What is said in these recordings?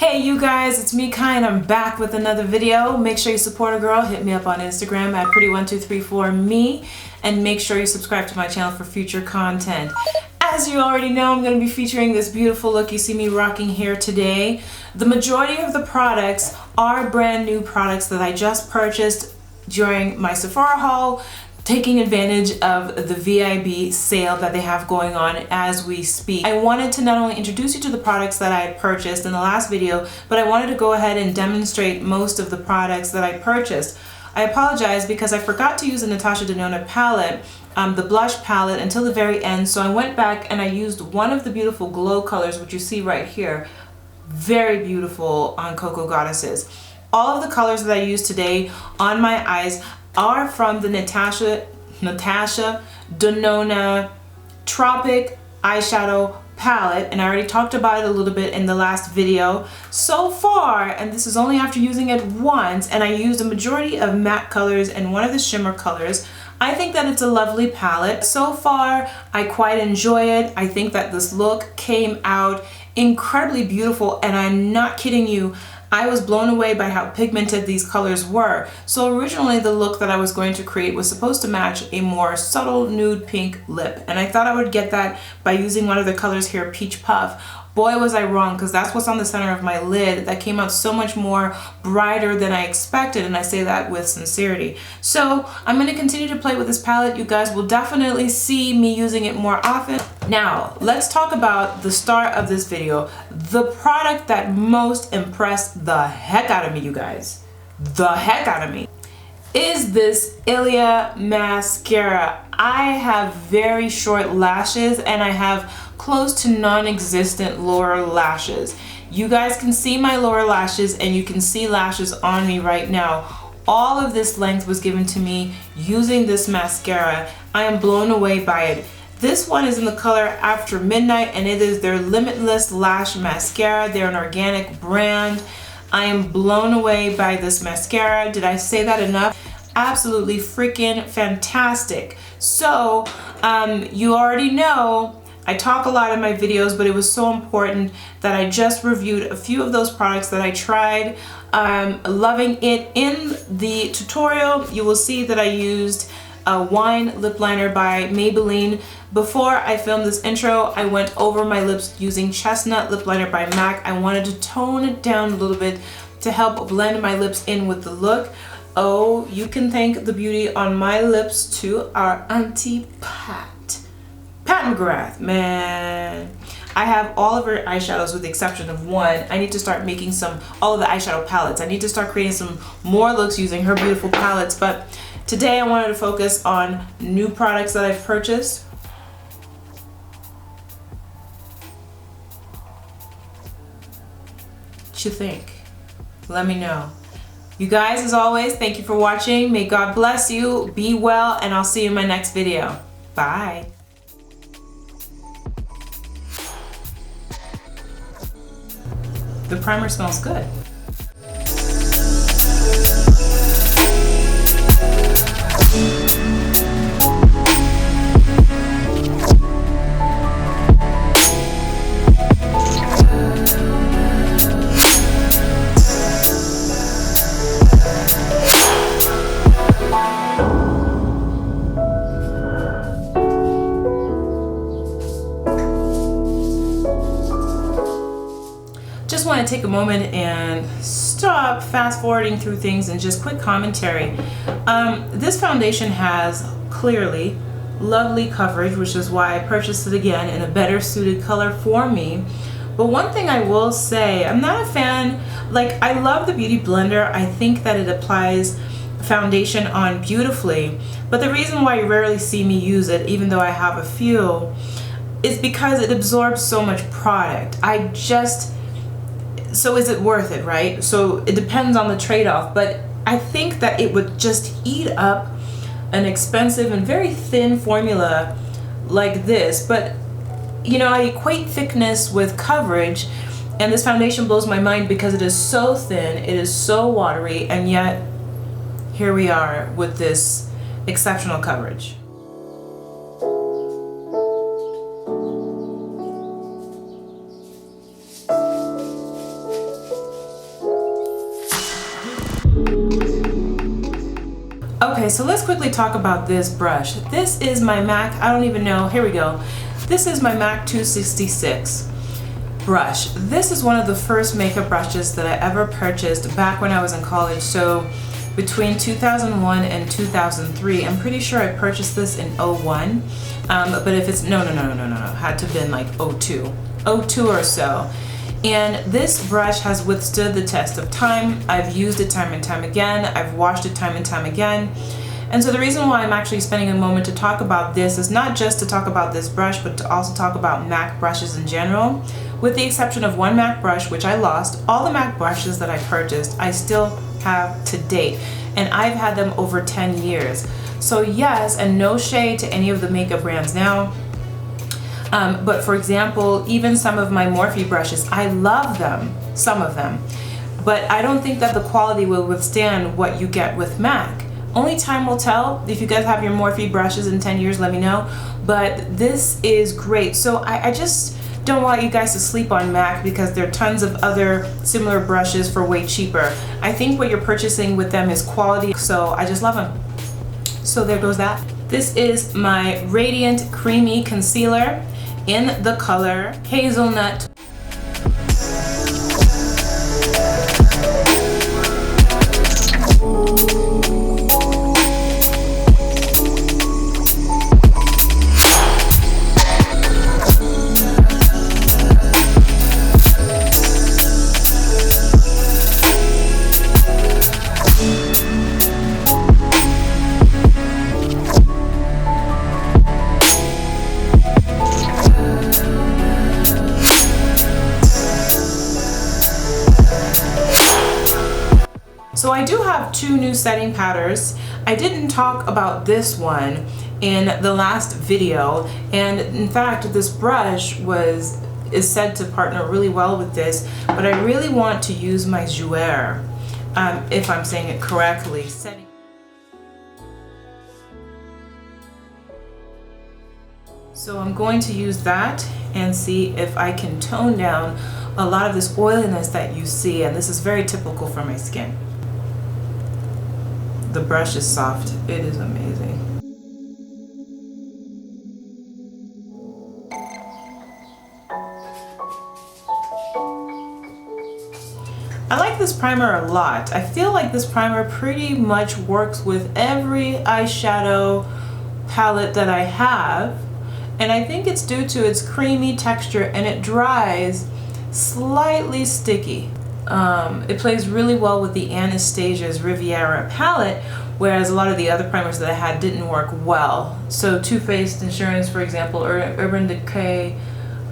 Hey you guys, it's me Kai and I'm back with another video. Make sure you support a girl. Hit me up on Instagram at pretty1234me and make sure you subscribe to my channel for future content. As you already know, I'm going to be featuring this beautiful look you see me rocking here today. The majority of the products are brand new products that I just purchased during my Sephora haul, taking advantage of the VIB sale that they have going on as we speak. I wanted to not only introduce you to the products that I had purchased in the last video, but I wanted to go ahead and demonstrate most of the products that I purchased. I apologize because I forgot to use the NATASHA Denona palette, the blush palette, until the very end, so I went back and I used one of the beautiful glow colors, which you see right here. Very beautiful on Cocoa Goddesses. All of the colors that I used today on my eyes are from the NATASHA Denona Tropic eyeshadow palette, and I already talked about it a little bit in the last video. So far, and this is only after using it once, and I used a majority of matte colors and one of the shimmer colors, I think that it's a lovely palette. So far, I quite enjoy it. I think that this look came out incredibly beautiful, and I'm not kidding you. I was blown away by how pigmented these colors were. So originally the look that I was going to create was supposed to match a more subtle nude pink lip. And I thought I would get that by using one of the colors here, Peach Puff. Boy, was I wrong, because that's what's on the center of my lid. That came out so much more brighter than I expected, and I say that with sincerity. So I'm going to continue to play with this palette. You guys will definitely see me using it more often. Now, let's talk about the star of this video. The product that most impressed the heck out of me, you guys. The heck out of me. Is this ILIA mascara. I have very short lashes and I have close to non-existent lower lashes. You guys can see my lower lashes and you can see lashes on me right now. All of this length was given to me using this mascara. I am blown away by it. This one is in the color After Midnight and it is their Limitless Lash Mascara. They're an organic brand. I am blown away by this mascara. Did I say that enough? Absolutely freaking fantastic. So you already know I talk a lot in my videos, but it was so important that I just reviewed a few of those products that I tried. Loving it. In the tutorial, you will see that I used a wine lip liner by Maybelline. Before I filmed this intro, I went over my lips using Chestnut lip liner by MAC. I wanted to tone it down a little bit to help blend my lips in with the look. Oh, you can thank the beauty on my lips to our Auntie MCGRATH, man. I have all of her eyeshadows with the exception of one. I need to start making all of the eyeshadow palettes. I need to start creating some more looks using her beautiful palettes, but today I wanted to focus on new products that I've purchased. What you think? Let me know. You guys, as always, thank you for watching. May God bless you. Be well, and I'll see you in my next video. Bye. The primer smells good. Just want to take a moment and stop fast forwarding through things and just quick commentary. This foundation has clearly lovely coverage, which is why I purchased it again in a better suited color for me. But one thing I will say, I'm not a fan, like I love the Beauty Blender. I think that it applies foundation on beautifully, but the reason why you rarely see me use it, even though I have a few, is because it absorbs so much product. So is it worth it, right? So it depends on the trade-off, but I think that it would just eat up an expensive and very thin formula like this. But you know, I equate thickness with coverage, and this foundation blows my mind because it is so thin, it is so watery, and yet here we are with this exceptional coverage. Okay, so let's quickly talk about this brush. This is my MAC, I don't even know, here we go. This is my MAC 266 brush. This is one of the first makeup brushes that I ever purchased back when I was in college. So between 2001 and 2003, I'm pretty sure I purchased this in 01. But if it's, no, had to have been like 02 or so. And this brush has withstood the test of time. I've used it time and time again. I've washed it time and time again. And so the reason why I'm actually spending a moment to talk about this is not just to talk about this brush, but to also talk about MAC brushes in general. With the exception of one MAC brush, which I lost, all the MAC brushes that I purchased, I still have to date. And I've had them over 10 years. So yes, and no shade to any of the makeup brands now. But for example, even some of my Morphe brushes, I love them, some of them. But I don't think that the quality will withstand what you get with MAC. Only time will tell. If you guys have your Morphe brushes in 10 years, let me know. But this is great. So I just don't want you guys to sleep on MAC because there are tons of other similar brushes for way cheaper. I think what you're purchasing with them is quality, so I just love them. So there goes that. This is my Radiant Creamy Concealer in the color Hazelnut. So I do have two new setting powders. I didn't talk about this one in the last video, and in fact this brush is said to partner really well with this, but I really want to use my JOUER, if I'm saying it correctly. So I'm going to use that and see if I can tone down a lot of this oiliness that you see, and this is very typical for my skin. The brush is soft. It is amazing. I like this primer a lot. I feel like this primer pretty much works with every eyeshadow palette that I have, and I think it's due to its creamy texture and it dries slightly sticky. It plays really well with the Anastasia's Riviera palette, whereas a lot of the other primers that I had didn't work well. So Too Faced Insurance, for example, or Urban Decay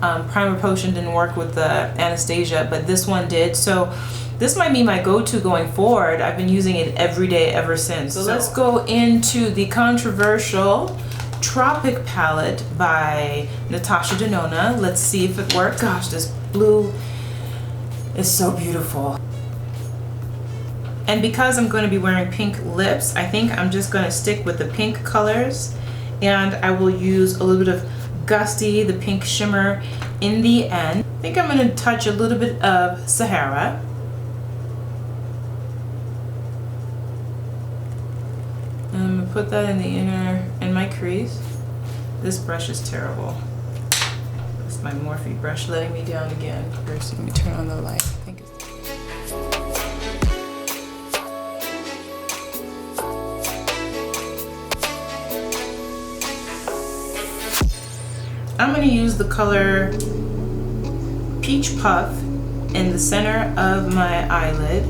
Primer Potion didn't work with the Anastasia, but this one did. So this might be my go-to going forward. I've been using it every day ever since. So let's go into the controversial Tropic palette by NATASHA Denona. Let's see if it works. Gosh, this blue is so beautiful. And because I'm going to be wearing pink lips, I think I'm just going to stick with the pink colors, and I will use a little bit of Gusty, the pink shimmer, in the end. I think I'm going to touch a little bit of Sahara. And I'm going to put that in the inner, in my crease. This brush is terrible. It's my Morphe brush letting me down again. First, let me turn on the light. I think it's... I'm going to use the color Peach Puff in the center of my eyelid.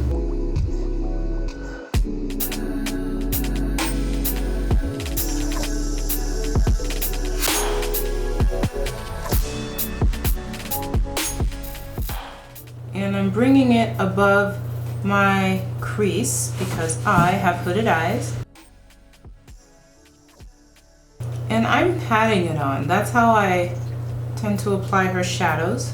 And I'm bringing it above my crease because I have hooded eyes. And I'm patting it on. That's how I tend to apply her shadows.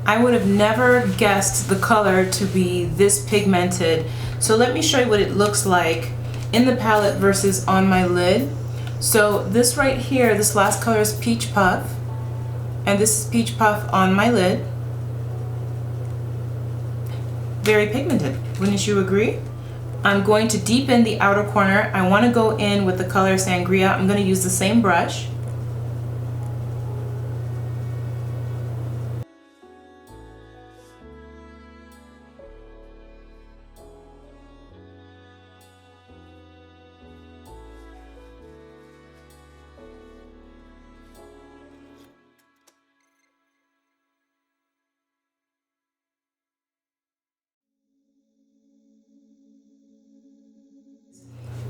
I would have never guessed the color to be this pigmented. So let me show you what it looks like in the palette versus on my lid. So this right here, this last color is Peach Puff, and this is Peach Puff on my lid. Very pigmented, wouldn't you agree? I'm going to deepen the outer corner. I want to go in with the color Sangria. I'm going to use the same brush.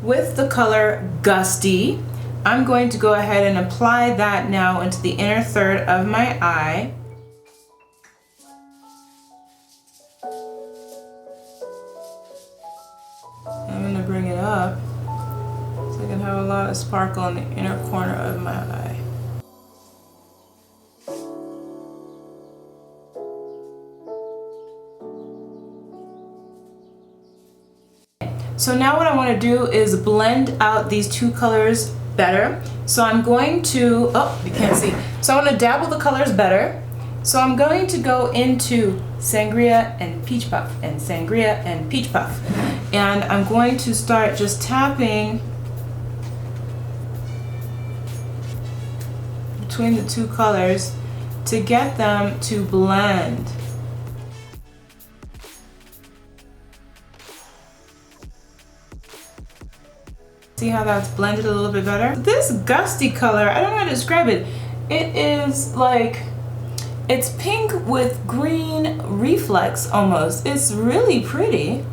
With the color Gusty, I'm going to go ahead and apply that now into the inner third of my eye. I'm going to bring it up so I can have a lot of sparkle in the inner corner of my eye. So now what I want to do is blend out these two colors better. So I'm going to, oh, you can't see. So I want to dabble the colors better. So I'm going to go into Sangria and Peach Puff and Sangria and Peach Puff. And I'm going to start just tapping between the two colors to get them to blend. See how that's blended a little bit better? This Gusty color, I don't know how to describe it. It is like, it's pink with green reflex almost. It's really pretty.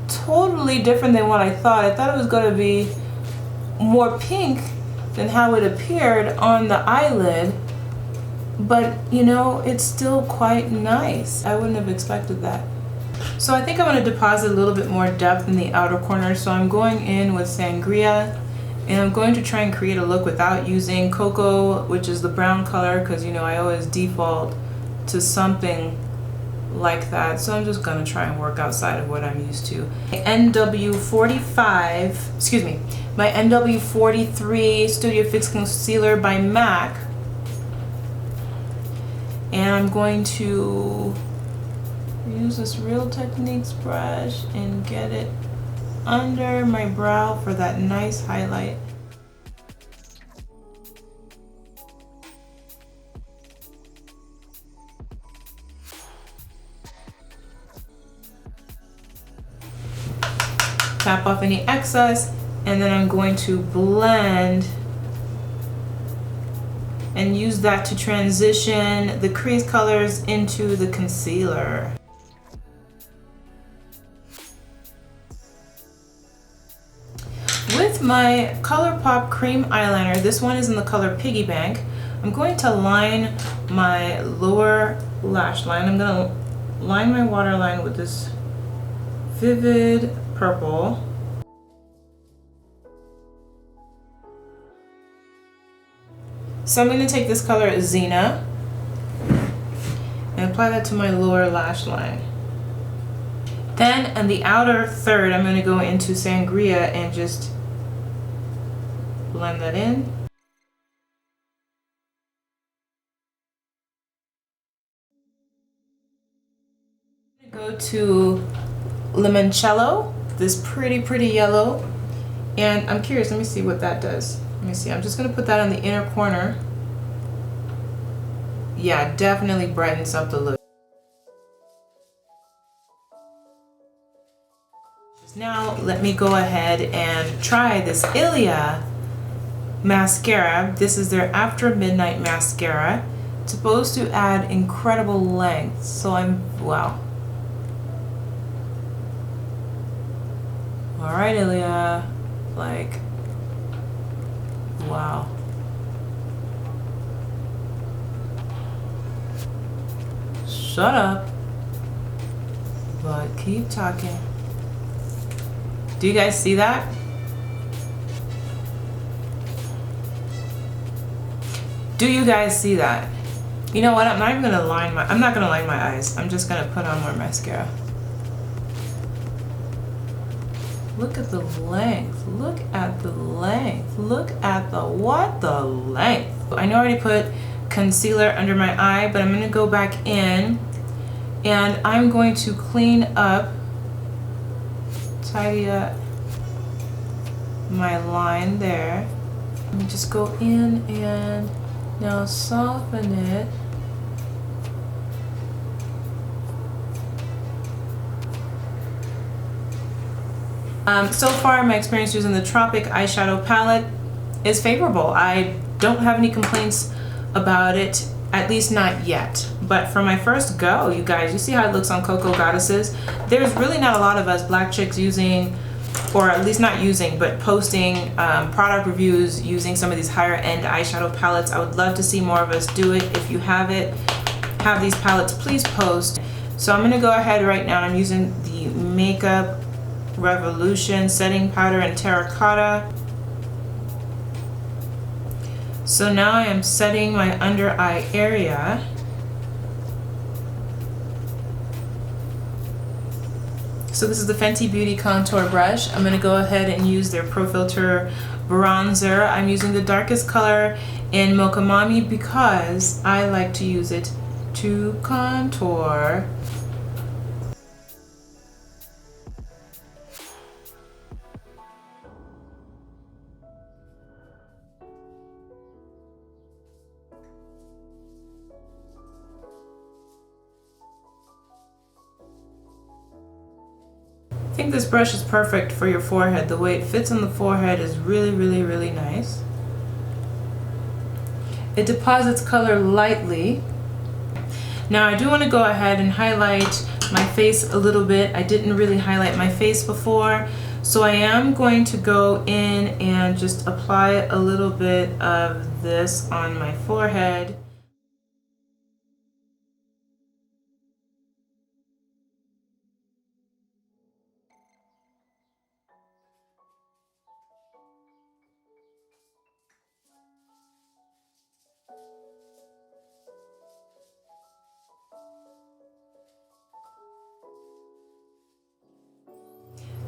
Totally different than what I thought. I thought it was going to be more pink than how it appeared on the eyelid. But you know, it's still quite nice. I wouldn't have expected that. So I think I want to deposit a little bit more depth in the outer corner. So I'm going in with Sangria, and I'm going to try and create a look without using Cocoa, which is the brown color, because you know I always default to something like that. So I'm just going to try and work outside of what I'm used to. My NW45, excuse me, my NW43 Studio Fix Concealer by MAC. And I'm going to use this Real Techniques brush and get it under my brow for that nice highlight. Tap off any excess, and then I'm going to blend and use that to transition the crease colors into the concealer. With my ColourPop cream eyeliner, this one is in the color Piggy Bank, I'm going to line my lower lash line. I'm going to line my waterline with this vivid purple. So I'm going to take this color Xena and apply that to my lower lash line. Then on the outer third, I'm going to go into Sangria and just blend that in. Go to Limoncello, this pretty yellow, and I'm curious, let me see what that does. Let me see, I'm just going to put that on the inner corner. Yeah, definitely brightens up the look. Now let me go ahead and try this ILIA mascara. This is their After Midnight mascara. It's supposed to add incredible length, so wow. All right, ILIA, like, wow. Shut up, but keep talking. Do you guys see that? Do you guys see that? You know what? I'm not gonna line my eyes. I'm just gonna put on more mascara. Look at the length. Look at the length. Look at the what? The length. I know I already put concealer under my eye, but I'm going to go back in and I'm going to clean up, tidy up my line there. Let me just go in and now soften it. So far, my experience using the Tropic eyeshadow palette is favorable. I don't have any complaints about it, at least not yet. But for my first go, you guys, you see how it looks on Cocoa Goddesses? There's really not a lot of us black chicks using, or at least not using, but posting product reviews using some of these higher end eyeshadow palettes. I would love to see more of us do it. If you have these palettes, please post. So I'm gonna go ahead right now. I'm using the Makeup Revolution setting powder in terracotta. So now I am setting my under eye area. So this is the Fenty Beauty contour brush. I'm gonna go ahead and use their Pro Filter bronzer. I'm using the darkest color in Mocha Mommy because I like to use it to contour. I think this brush is perfect for your forehead. The way it fits on the forehead is really, really, really nice. It deposits color lightly. Now I do want to go ahead and highlight my face a little bit. I didn't really highlight my face before, so I am going to go in and just apply a little bit of this on my forehead.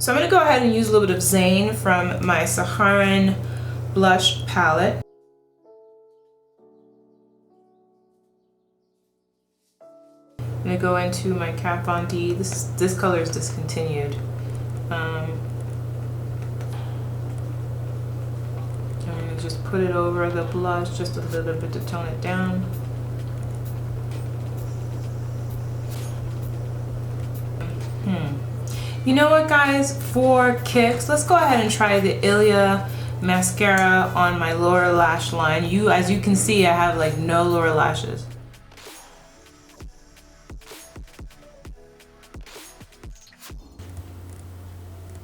So I'm going to go ahead and use a little bit of Zane from my Saharan blush palette. I'm going to go into my Kat Von D. This color is discontinued. I'm going to just put it over the blush just a little bit to tone it down. You know what, guys, for kicks, let's go ahead and try the ILIA mascara on my lower lash line. As you can see, I have like no lower lashes.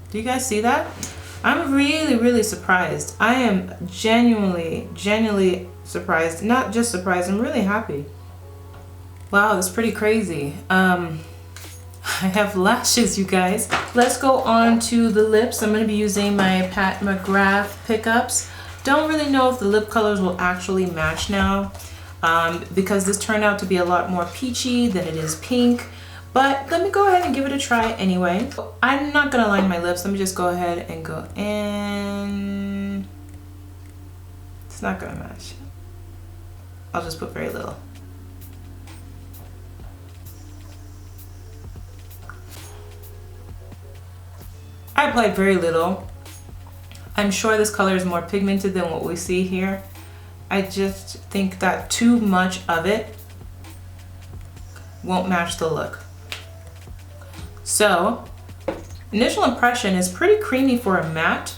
Do you guys see that? I'm really, really surprised. I am genuinely surprised. Not just surprised, I'm really happy. Wow, that's pretty crazy. I have lashes, you guys. Let's go on to the lips. I'm going to be using my Pat McGrath pickups. Don't really know if the lip colors will actually match now because this turned out to be a lot more peachy than it is pink. But let me go ahead and give it a try anyway. I'm not going to line my lips. Let me just go ahead and go in. It's not going to match. I'll just put very little. I applied very little. I'm sure this color is more pigmented than what we see here. I just think that too much of it won't match the look. So, initial impression is pretty creamy for a matte.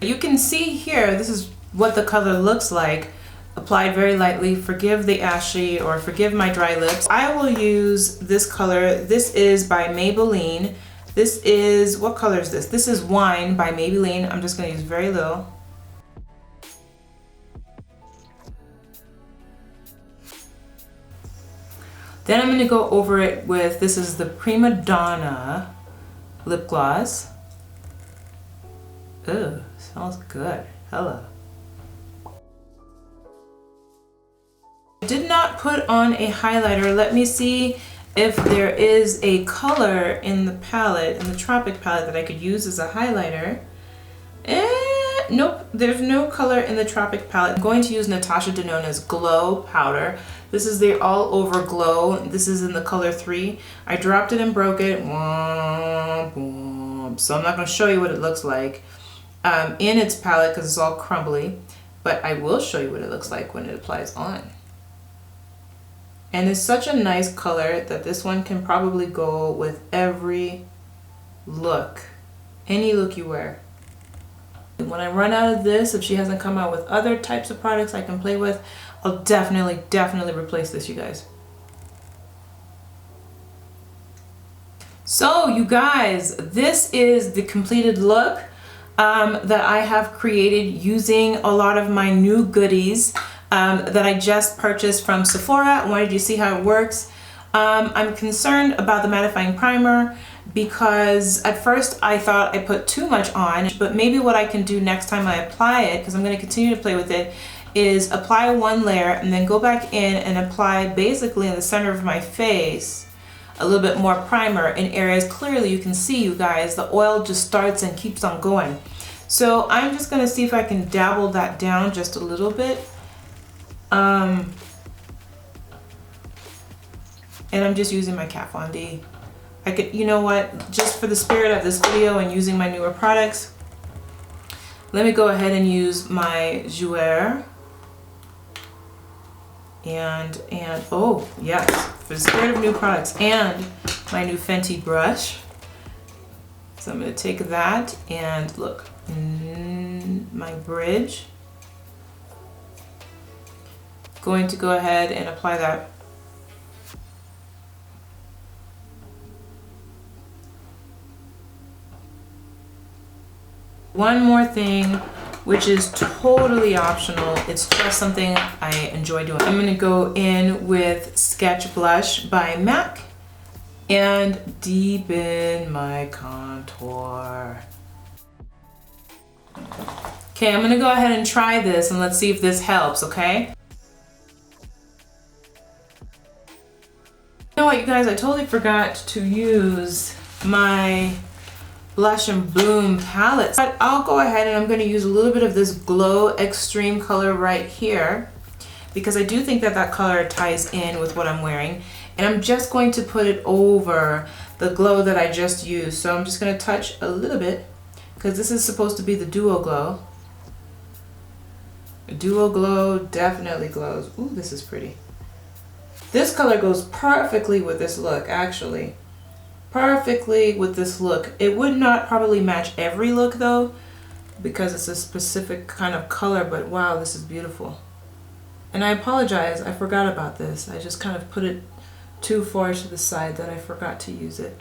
You can see here, this is what the color looks like. Applied very lightly. Forgive the ashy or forgive my dry lips. I will use this color. This is by Maybelline. This is, what color is this? This is Wine by Maybelline. I'm just going to use very little. Then I'm going to go over it with, this is the Prima Donna lip gloss. Ooh, smells good. Hello. I did not put on a highlighter. Let me see if there is a color in the palette, in the Tropic palette, that I could use as a highlighter. Nope, there's no color in the Tropic palette. I'm going to use Natasha Denona's Glow Powder. This is the All Over Glow. This is in the color 3. I dropped it and broke it. So I'm not going to show you what it looks like in its palette because it's all crumbly. But I will show you what it looks like when it applies on. And it's such a nice color that this one can probably go with every look. Any look you wear. When I run out of this, if she hasn't come out with other types of products I can play with, I'll definitely replace this, you guys. So you guys, this is the completed look that I have created using a lot of my new goodies that I just purchased from Sephora. I wanted you to see how it works. I'm concerned about the mattifying primer because at first I thought I put too much on, but maybe what I can do next time I apply it, because I'm going to continue to play with it, is apply one layer and then go back in and apply basically in the center of my face a little bit more primer in areas clearly you can see, you guys, the oil just starts and keeps on going. So I'm just going to see if I can dabble that down just a little bit. And I'm just using my Kat Von D. I could, you know what, just for the spirit of this video and using my newer products, let me go ahead and use my JOUER and oh yes, for the spirit of new products, and my new Fenty brush. So I'm going to take that and look, my bridge. Going to go ahead and apply that. One more thing, which is totally optional. It's just something I enjoy doing. I'm gonna go in with Sketch Blush by MAC and deepen my contour. Okay, I'm gonna go ahead and try this and let's see if this helps, okay? You know what, you guys, I totally forgot to use my Blush and Bloom palette, but I'll go ahead and I'm going to use a little bit of this Glow Extreme color right here because I do think that that color ties in with what I'm wearing, and I'm just going to put it over the glow that I just used. So I'm just going to touch a little bit because this is supposed to be the Duo Glow. Duo Glow definitely glows. Ooh, this is pretty. This color goes perfectly with this look, actually. Perfectly with this look. It would not probably match every look though, because it's a specific kind of color, but wow, this is beautiful. And I apologize, I forgot about this. I just kind of put it too far to the side that I forgot to use it.